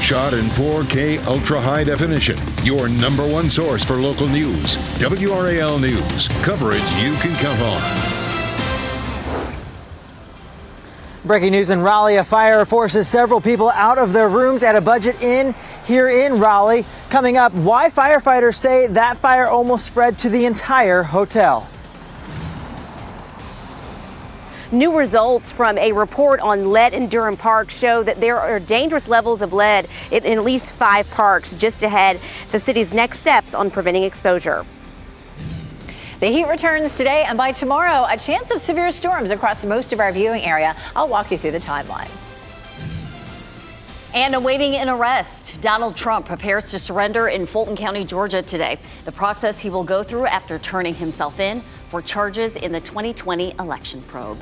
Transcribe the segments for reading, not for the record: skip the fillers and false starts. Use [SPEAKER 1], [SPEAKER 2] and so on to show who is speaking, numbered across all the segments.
[SPEAKER 1] Shot in 4K ultra high definition. Your number one source for local news. WRAL News. Coverage you can count on.
[SPEAKER 2] Breaking news in Raleigh. A fire forces several people out of their rooms at a Budget Inn here in Raleigh. Coming up, why firefighters say that fire almost spread to the entire hotel.
[SPEAKER 3] New results from a report on lead in Durham Park show that there are dangerous levels of lead in at least 5 parks just ahead the city's next steps on preventing exposure.
[SPEAKER 4] The heat returns today, and by tomorrow, a chance of severe storms across most of our viewing area. I'll walk you through the timeline.
[SPEAKER 5] And awaiting an arrest, Donald Trump prepares to surrender in Fulton County, Georgia today. The process he will go through after turning himself in for charges in the 2020 election probe.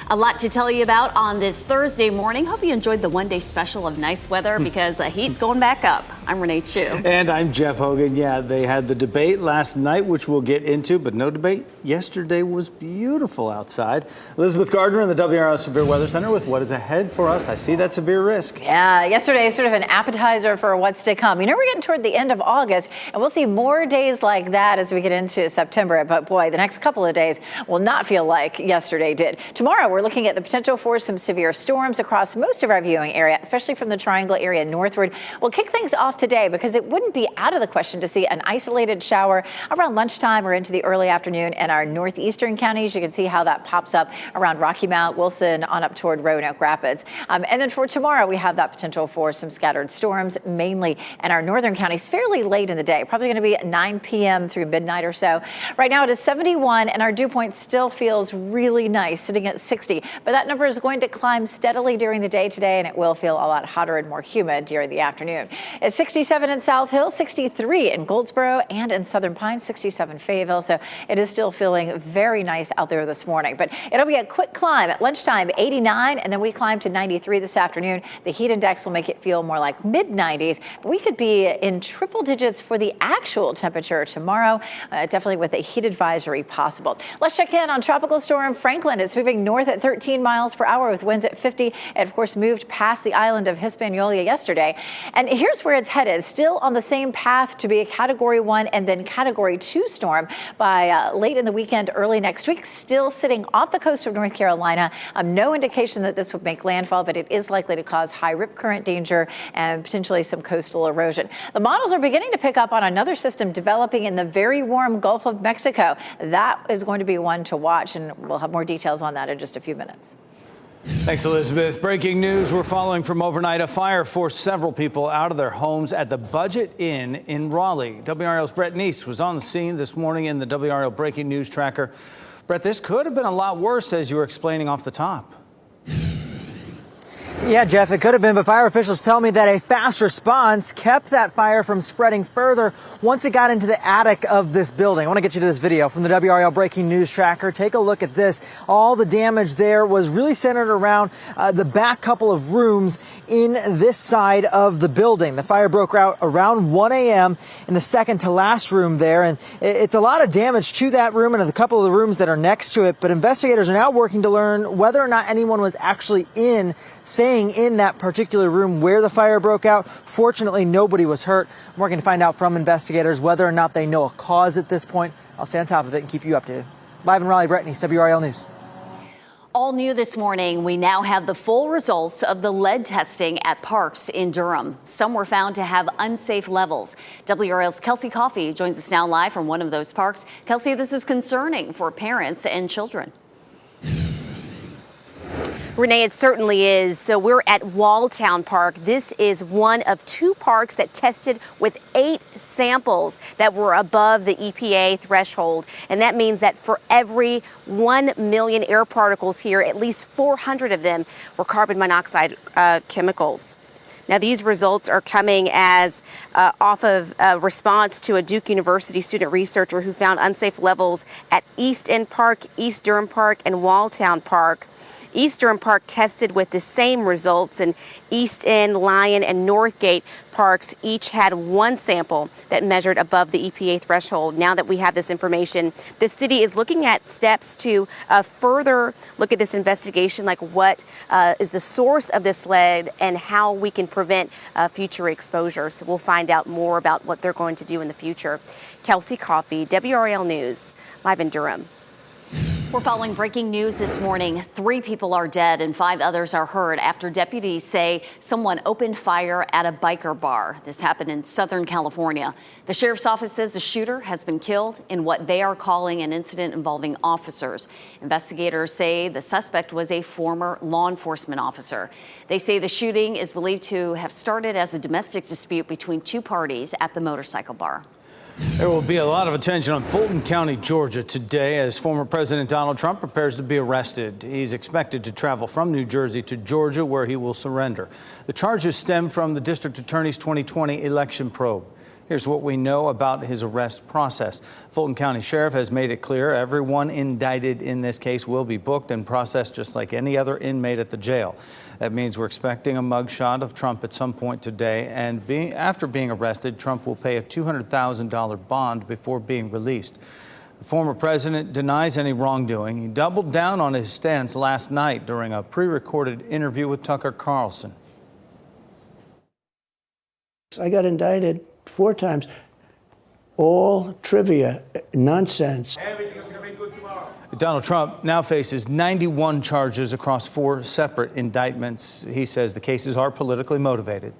[SPEAKER 5] A lot to tell you about on this Thursday morning. Hope you enjoyed the one-day special of nice weather because the heat's going back up. I'm Renee Chu.
[SPEAKER 6] And I'm Jeff Hogan. Yeah, they had the debate last night, which we'll get into, but no debate. Yesterday was beautiful outside. Elizabeth Gardner in the WRAL Severe Weather Center with what is ahead for us. I see that severe risk.
[SPEAKER 4] Yeah, yesterday is sort of an appetizer for what's to come. You know, we're getting toward the end of August, and we'll see more days like that as we get into September. But boy, the next couple of days will not feel like yesterday did. Tomorrow, we're looking at the potential for some severe storms across most of our viewing area, especially from the Triangle area northward. We'll kick things off today because it wouldn't be out of the question to see an isolated shower around lunchtime or into the early afternoon in our northeastern counties. You can see how that pops up around Rocky Mount, Wilson, on up toward Roanoke Rapids. And then for tomorrow, we have that potential for some scattered storms, mainly in our northern counties, fairly late in the day, probably going to be at 9 p.m. through midnight or so. Right now, it is 71, and our dew point still feels really nice, sitting at 60. But that number is going to climb steadily during the day today, and it will feel a lot hotter and more humid during the afternoon. It's 67 in South Hill, 63 in Goldsboro, and in Southern Pines, 67 Fayetteville. So it is still feeling very nice out there this morning. But it'll be a quick climb at lunchtime, 89, and then we climb to 93 this afternoon. The heat index will make it feel more like mid-90s. We could be in triple digits for the actual temperature tomorrow, definitely with a heat advisory possible. Let's check in on Tropical Storm Franklin. It's moving north at 13 miles per hour with winds at 50. It, of course, moved past the island of Hispaniola yesterday. And here's where it's headed, still on the same path to be a Category 1 and then Category 2 storm by late in the weekend, early next week, still sitting off the coast of North Carolina. No indication that this would make landfall, but it is likely to cause high rip current danger and potentially some coastal erosion. The models are beginning to pick up on another system developing in the very warm Gulf of Mexico. That is going to be one to watch, and we'll have more details on that in just a few minutes.
[SPEAKER 6] Thanks, Elizabeth. Breaking news we're following from overnight. A fire forced several people out of their homes at the Budget Inn in Raleigh. WRAL's Brett Neese was on the scene this morning in the WRAL Breaking News Tracker. Brett, this could have been a lot worse, as you were explaining off the top.
[SPEAKER 2] Yeah, Jeff, it could have been, but fire officials tell me that a fast response kept that fire from spreading further once it got into the attic of this building. I want to get you to this video from the WRAL Breaking News Tracker. Take a look at this. All the damage there was really centered around the back couple of rooms in this side of the building. The fire broke out around 1 a.m. in the second to last room there, and it's a lot of damage to that room and a couple of the rooms that are next to it, but investigators are now working to learn whether or not anyone was actually staying in that particular room where the fire broke out. Fortunately, nobody was hurt. I'm working to find out from investigators whether or not they know a cause at this point. I'll stay on top of it and keep you updated. Live in Raleigh, Brett Neese, WRAL News.
[SPEAKER 5] All new this morning, we now have the full results of the lead testing at parks in Durham. Some were found to have unsafe levels. WRAL's Kelsey Coffey joins us now live from one of those parks. Kelsey, this is concerning for parents and children.
[SPEAKER 3] Renee, it certainly is. So we're at Walltown Park. This is one of 2 parks that tested with 8 samples that were above the EPA threshold. And that means that for every 1 million air particles here, at least 400 of them were carbon monoxide chemicals. Now, these results are coming as off of a response to a Duke University student researcher who found unsafe levels at East End Park, East Durham Park, and Walltown Park. East Durham Park tested with the same results, and East End, Lyon, and Northgate parks each had one sample that measured above the EPA threshold. Now that we have this information, the city is looking at steps to further look at this investigation, like what is the source of this lead and how we can prevent future exposure. So we'll find out more about what they're going to do in the future. Kelsey Coffey, WRAL News, live in Durham.
[SPEAKER 5] We're following breaking news this morning. 3 people are dead and 5 others are hurt after deputies say someone opened fire at a biker bar. This happened in Southern California. The sheriff's office says the shooter has been killed in what they are calling an incident involving officers. Investigators say the suspect was a former law enforcement officer. They say the shooting is believed to have started as a domestic dispute between 2 parties at the motorcycle bar.
[SPEAKER 6] There will be a lot of attention on Fulton County, Georgia today as former President Donald Trump prepares to be arrested. He's expected to travel from New Jersey to Georgia, where he will surrender. The charges stem from the district attorney's 2020 election probe. Here's what we know about his arrest process. Fulton County Sheriff has made it clear everyone indicted in this case will be booked and processed just like any other inmate at the jail. That means we're expecting a mugshot of Trump at some point today, and after being arrested, Trump will pay a $200,000 bond before being released. The former president denies any wrongdoing. He doubled down on his stance last night during a pre-recorded interview with Tucker Carlson.
[SPEAKER 7] I got indicted 4 times. All trivia, nonsense.
[SPEAKER 6] Donald Trump now faces 91 charges across 4 separate indictments. He says the cases are politically motivated.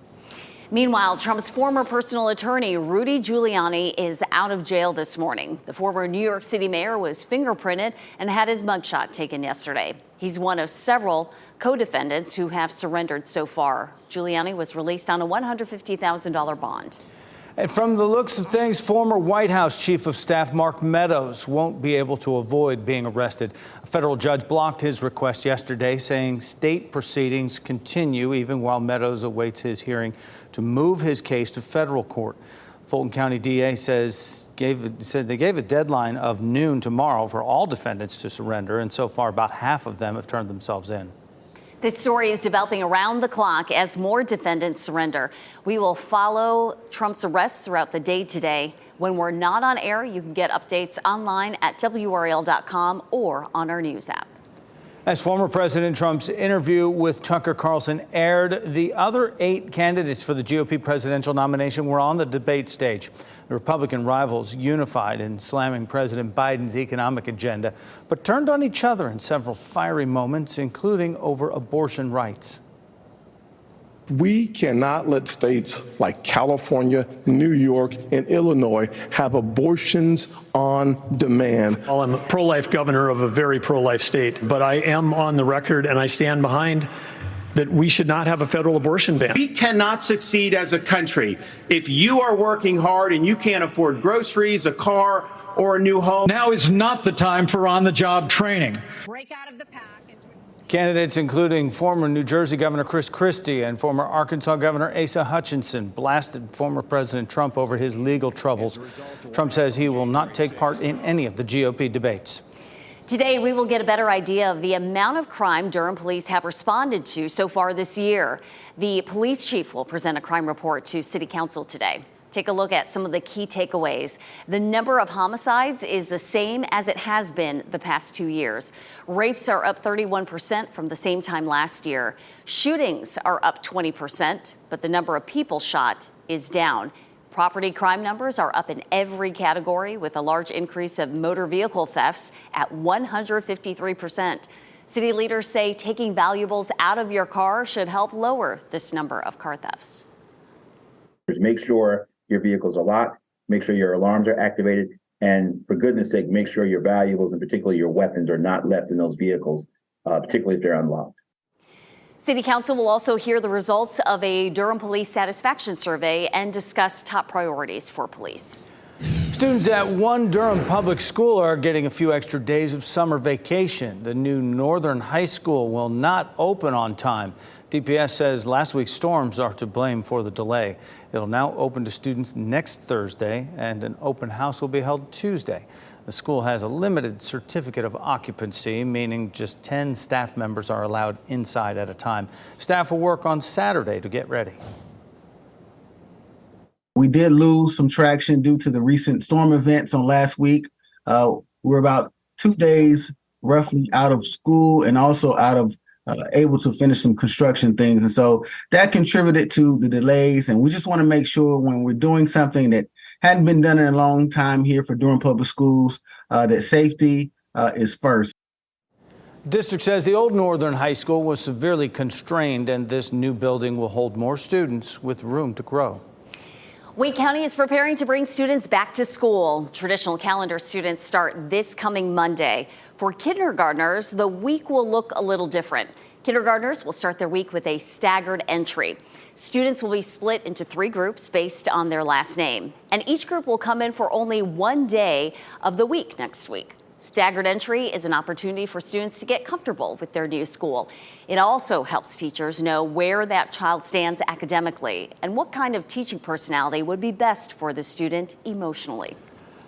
[SPEAKER 5] Meanwhile, Trump's former personal attorney, Rudy Giuliani, is out of jail this morning. The former New York City mayor was fingerprinted and had his mugshot taken yesterday. He's one of several co-defendants who have surrendered so far. Giuliani was released on a $150,000 bond.
[SPEAKER 6] And from the looks of things, former White House Chief of Staff Mark Meadows won't be able to avoid being arrested. A federal judge blocked his request yesterday, saying state proceedings continue even while Meadows awaits his hearing to move his case to federal court. Fulton County DA said they gave a deadline of noon tomorrow for all defendants to surrender, and so far about half of them have turned themselves in.
[SPEAKER 5] This story is developing around the clock as more defendants surrender. We will follow Trump's arrest throughout the day today. When we're not on air, you can get updates online at WRAL.com or on our news app.
[SPEAKER 6] As former President Trump's interview with Tucker Carlson aired, the other 8 candidates for the GOP presidential nomination were on the debate stage. The Republican rivals unified in slamming President Biden's economic agenda, but turned on each other in several fiery moments, including over abortion rights.
[SPEAKER 8] We cannot let states like California, New York, and Illinois have abortions on demand.
[SPEAKER 9] Well, I'm a pro-life governor of a very pro-life state, but I am on the record and I stand behind that we should not have a federal abortion ban.
[SPEAKER 10] We cannot succeed as a country if you are working hard and you can't afford groceries, a car, or a new home.
[SPEAKER 11] Now is not the time for on-the-job training.
[SPEAKER 12] Break out of the pack.
[SPEAKER 6] Candidates including former New Jersey Governor Chris Christie and former Arkansas Governor Asa Hutchinson blasted former President Trump over his legal troubles. Trump says he will not take part in any of the GOP debates.
[SPEAKER 5] Today, we will get a better idea of the amount of crime Durham police have responded to so far this year. The police chief will present a crime report to City Council today. Take a look at some of the key takeaways. The number of homicides is the same as it has been the past 2 years. Rapes are up 31% from the same time last year. Shootings are up 20%, but the number of people shot is down. Property crime numbers are up in every category, with a large increase of motor vehicle thefts at 153%. City leaders say taking valuables out of your car should help lower this number of car thefts.
[SPEAKER 13] Make sure your vehicles are locked, make sure your alarms are activated, and for goodness sake, make sure your valuables, and particularly your weapons, are not left in those vehicles, particularly if they're unlocked.
[SPEAKER 5] City Council will also hear the results of a Durham Police Satisfaction Survey and discuss top priorities for police.
[SPEAKER 6] Students at one Durham public school are getting a few extra days of summer vacation. The new Northern High School will not open on time. DPS says last week's storms are to blame for the delay. It'll now open to students next Thursday, and an open house will be held Tuesday. The school has a limited certificate of occupancy, meaning just 10 staff members are allowed inside at a time. Staff will work on Saturday to get ready.
[SPEAKER 12] We did lose some traction due to the recent storm events on last week. We're about 2 days roughly out of school and also out of able to finish some construction things. And so that contributed to the delays. And we just want to make sure when we're doing something that hadn't been done in a long time here for Durham Public Schools, that safety is first.
[SPEAKER 6] District says the old Northern High School was severely constrained, and this new building will hold more students with room to grow.
[SPEAKER 5] Wake County is preparing to bring students back to school. Traditional calendar students start this coming Monday. For kindergartners, the week will look a little different. Kindergartners will start their week with a staggered entry. Students will be split into 3 groups based on their last name, and each group will come in for only 1 day of the week next week. Staggered entry is an opportunity for students to get comfortable with their new school. It also helps teachers know where that child stands academically and what kind of teaching personality would be best for the student emotionally.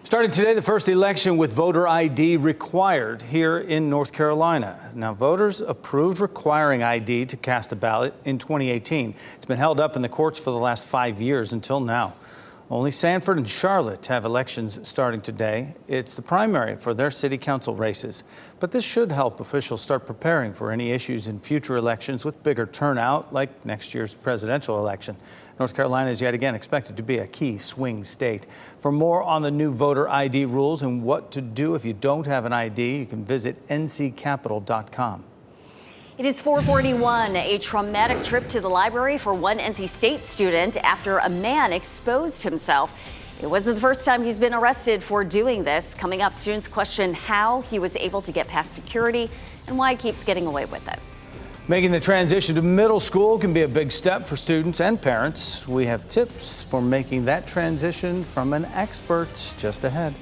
[SPEAKER 6] Starting today, the first election with voter ID required here in North Carolina. Now, voters approved requiring ID to cast a ballot in 2018. It's been held up in the courts for the last 5 years until now. Only Sanford and Charlotte have elections starting today. It's the primary for their city council races. But this should help officials start preparing for any issues in future elections with bigger turnout, like next year's presidential election. North Carolina is yet again expected to be a key swing state. For more on the new voter ID rules and what to do if you don't have an ID, you can visit nccapital.com.
[SPEAKER 5] It is 4:41, a traumatic trip to the library for one NC State student after a man exposed himself. It wasn't the first time he's been arrested for doing this. Coming up, students question how he was able to get past security and why he keeps getting away with it.
[SPEAKER 6] Making the transition to middle school can be a big step for students and parents. We have tips for making that transition from an expert just ahead.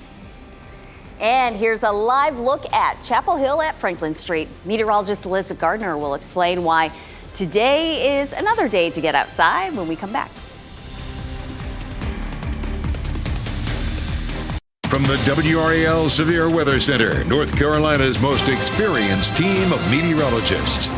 [SPEAKER 5] And here's a live look at Chapel Hill at Franklin Street. Meteorologist Elizabeth Gardner will explain why today is another day to get outside when we come back.
[SPEAKER 1] From the WRAL Severe Weather Center, North Carolina's most experienced team of meteorologists.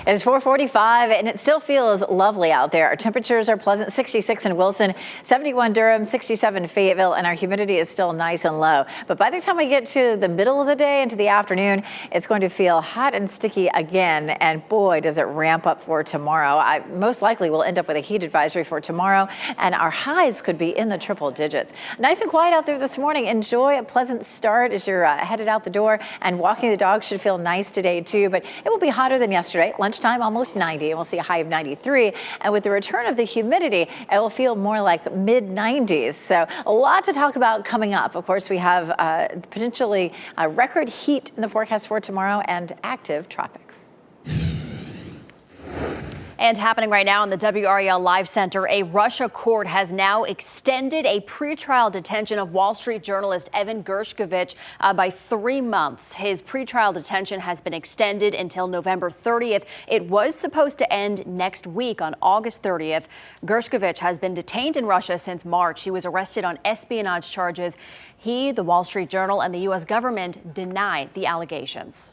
[SPEAKER 4] It's 4:45 and it still feels lovely out there. Our temperatures are pleasant, 66 in Wilson, 71 Durham, 67 Fayetteville, and our humidity is still nice and low. But by the time we get to the middle of the day into the afternoon, it's going to feel hot and sticky again. And boy, does it ramp up for tomorrow. Most likely we'll end up with a heat advisory for tomorrow, and our highs could be in the triple digits. Nice and quiet out there this morning. Enjoy a pleasant start as you're headed out the door, and walking the dog should feel nice today too, but it will be hotter than yesterday. Lunchtime almost 90, and we'll see a high of 93. And with the return of the humidity, it will feel more like mid 90s. So a lot to talk about coming up. Of course, we have potentially record heat in the forecast for tomorrow and active tropics.
[SPEAKER 3] And happening right now in the WRAL Live Center, a Russia court has now extended a pretrial detention of Wall Street journalist Evan Gershkovich by 3 months. His pretrial detention has been extended until November 30th. It was supposed to end next week on August 30th. Gershkovich has been detained in Russia since March. He was arrested on espionage charges. He, the Wall Street Journal, and the U.S. government denied the allegations.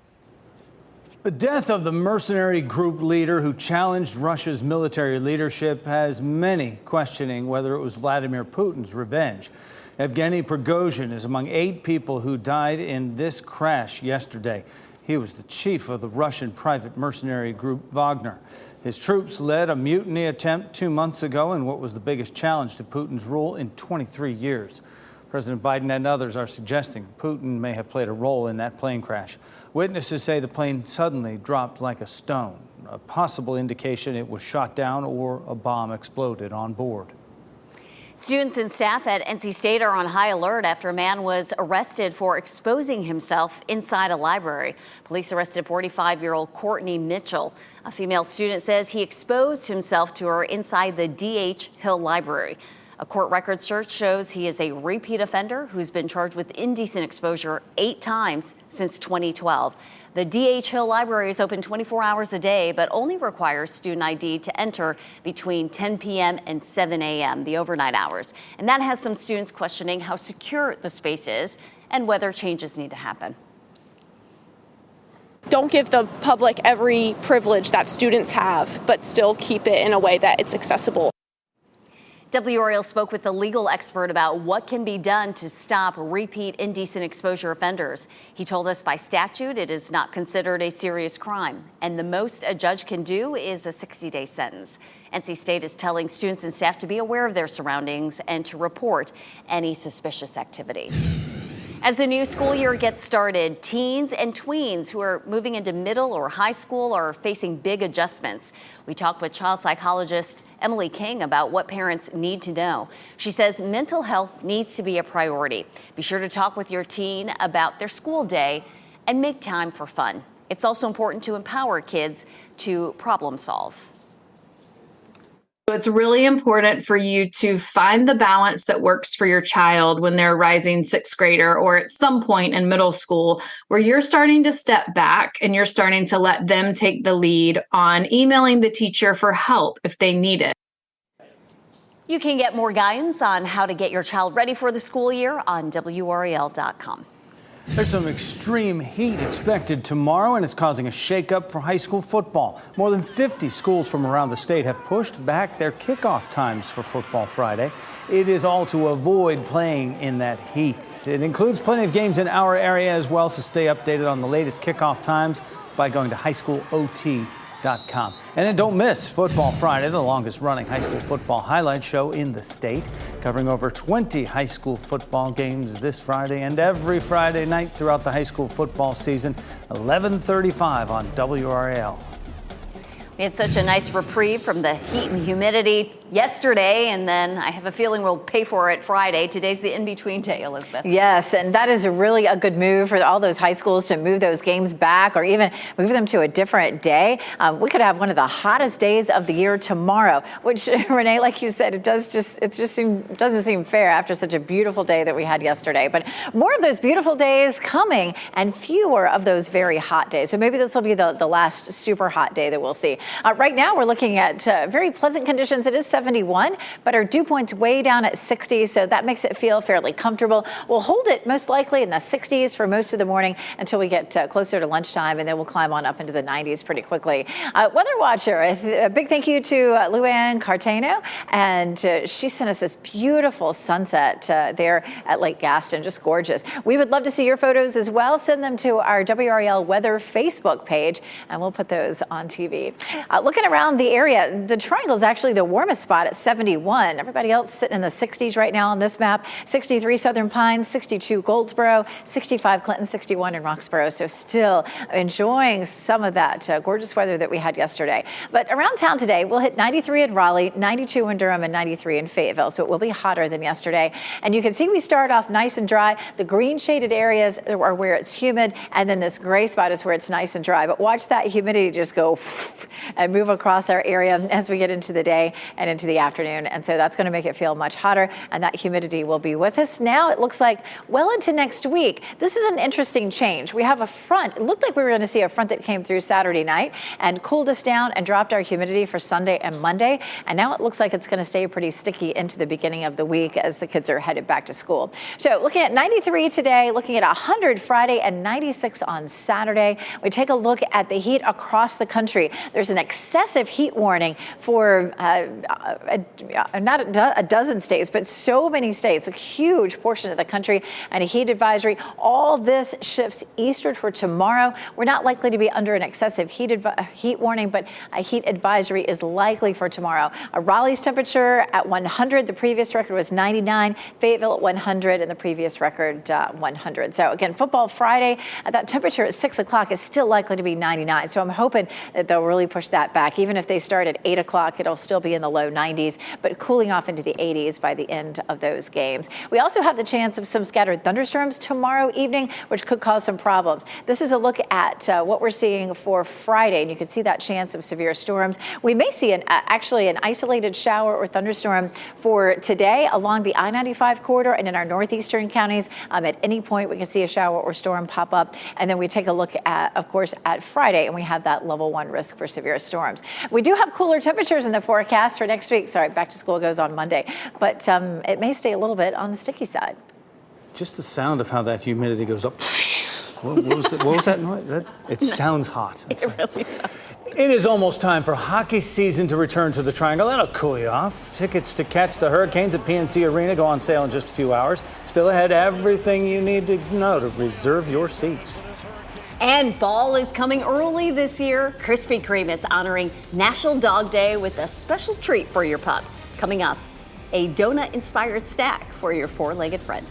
[SPEAKER 6] The death of the mercenary group leader who challenged Russia's military leadership has many questioning whether it was Vladimir Putin's revenge. Evgeny Prigozhin is among 8 people who died in this crash yesterday. He was the chief of the Russian private mercenary group Wagner. His troops led a mutiny attempt 2 months ago in what was the biggest challenge to Putin's rule in 23 years. President Biden and others are suggesting Putin may have played a role in that plane crash. Witnesses say the plane suddenly dropped like a stone, a possible indication it was shot down or a bomb exploded on board.
[SPEAKER 5] Students and staff at NC State are on high alert after a man was arrested for exposing himself inside a library. Police arrested 45-year-old Courtney Mitchell. A female student says he exposed himself to her inside the D.H. Hill Library. A court record search shows he is a repeat offender who's been charged with indecent exposure 8 times since 2012. The D.H. Hill Library is open 24 hours a day, but only requires student ID to enter between 10 p.m. and 7 a.m., the overnight hours. And that has some students questioning how secure the space is and whether changes need to happen.
[SPEAKER 14] Don't give the public every privilege that students have, but still keep it in a way that it's accessible.
[SPEAKER 5] WRAL spoke with the legal expert about what can be done to stop repeat indecent exposure offenders. He told us by statute it is not considered a serious crime, and the most a judge can do is a 60-day sentence. NC State is telling students and staff to be aware of their surroundings and to report any suspicious activity. As the new school year gets started, teens and tweens who are moving into middle or high school are facing big adjustments. We talked with child psychologist Emily King about what parents need to know. She says mental health needs to be a priority. Be sure to talk with your teen about their school day and make time for fun. It's also important to empower kids to problem solve.
[SPEAKER 15] So it's really important for you to find the balance that works for your child when they're a rising sixth grader or at some point in middle school, where you're starting to step back and you're starting to let them take the lead on emailing the teacher for help if they need it.
[SPEAKER 5] You can get more guidance on how to get your child ready for the school year on WRAL.com.
[SPEAKER 6] There's some extreme heat expected tomorrow, and it's causing a shakeup for high school football. More than 50 schools from around the state have pushed back their kickoff times for Football Friday. It is all to avoid playing in that heat. It includes plenty of games in our area as well, so stay updated on the latest kickoff times by going to highschoolot.com. And then don't miss Football Friday, the longest running high school football highlight show in the state, covering over 20 high school football games this Friday and every Friday night throughout the high school football season, 11:35 on WRAL.
[SPEAKER 5] We had such a nice reprieve from the heat and humidity yesterday, and then I have a feeling we'll pay for it Friday. Today's the in-between day, Elizabeth.
[SPEAKER 4] Yes, and that is really a good move for all those high schools to move those games back or even move them to a different day. We could have one of the hottest days of the year tomorrow, which, Renee, like you said, it doesn't seem fair after such a beautiful day that we had yesterday. But more of those beautiful days coming and fewer of those very hot days. So maybe this will be the last super hot day that we'll see. Right now, we're looking at very pleasant conditions. It is 71, but our dew point's way down at 60, so that makes it feel fairly comfortable. We'll hold it most likely in the 60s for most of the morning until we get closer to lunchtime, and then we'll climb on up into the 90s pretty quickly. Weather Watcher, a big thank you to Luann Cartano, and she sent us this beautiful sunset there at Lake Gaston, just gorgeous. We would love to see your photos as well. Send them to our WRAL Weather Facebook page, and we'll put those on TV. Looking around the area, the Triangle is actually the warmest spot at 71. Everybody else sitting in the 60s right now on this map. 63 Southern Pines, 62 Goldsboro, 65 Clinton, 61 in Roxborough. So still enjoying some of that gorgeous weather that we had yesterday. But around town today, we'll hit 93 in Raleigh, 92 in Durham, and 93 in Fayetteville. So it will be hotter than yesterday. And you can see we start off nice and dry. The green shaded areas are where it's humid, and then this gray spot is where it's nice and dry. But watch that humidity just go and move across our area as we get into the day and into the afternoon. And so that's going to make it feel much hotter, and that humidity will be with us. Now it looks like well into next week. This is an interesting change. We have a front. It looked like we were going to see a front that came through Saturday night and cooled us down and dropped our humidity for Sunday and Monday. And now it looks like it's going to stay pretty sticky into the beginning of the week as the kids are headed back to school. So looking at 93 today, looking at 100 Friday, and 96 on Saturday. We take a look at the heat across the country. There's an excessive heat warning for not a dozen states, but so many states, a huge portion of the country, and a heat advisory. All this shifts eastward for tomorrow. We're not likely to be under an excessive heat warning, but a heat advisory is likely for tomorrow. Raleigh's temperature at 100. The previous record was 99. Fayetteville at 100, and the previous record 100. So again, Football Friday, that temperature at 6 o'clock is still likely to be 99. So I'm hoping that they'll really push that back. Even if they start at 8 o'clock, it'll still be in the low 90s, but cooling off into the 80s by the end of those games. We also have the chance of some scattered thunderstorms tomorrow evening, which could cause some problems. This is a look at what we're seeing for Friday, and you can see that chance of severe storms. We may see actually an isolated shower or thunderstorm for today along the I-95 corridor and in our northeastern counties. At any point, we can see a shower or storm pop up, and then we take a look at, of course, at Friday, and we have that level 1 risk for severe storms. We do have cooler temperatures in the forecast for next week. Sorry, back to school goes on Monday, but it may stay a little bit on the sticky side.
[SPEAKER 6] Just the sound of how that humidity goes up. What was that noise? It sounds hot.
[SPEAKER 5] It really does.
[SPEAKER 6] It is almost time for hockey season to return to the Triangle. That'll cool you off. Tickets to catch the Hurricanes at PNC Arena go on sale in just a few hours. Still ahead, everything you need to know to reserve your seats.
[SPEAKER 5] And fall is coming early this year. Krispy Kreme is honoring National Dog Day with a special treat for your pup. Coming up, a donut-inspired snack for your four-legged friend.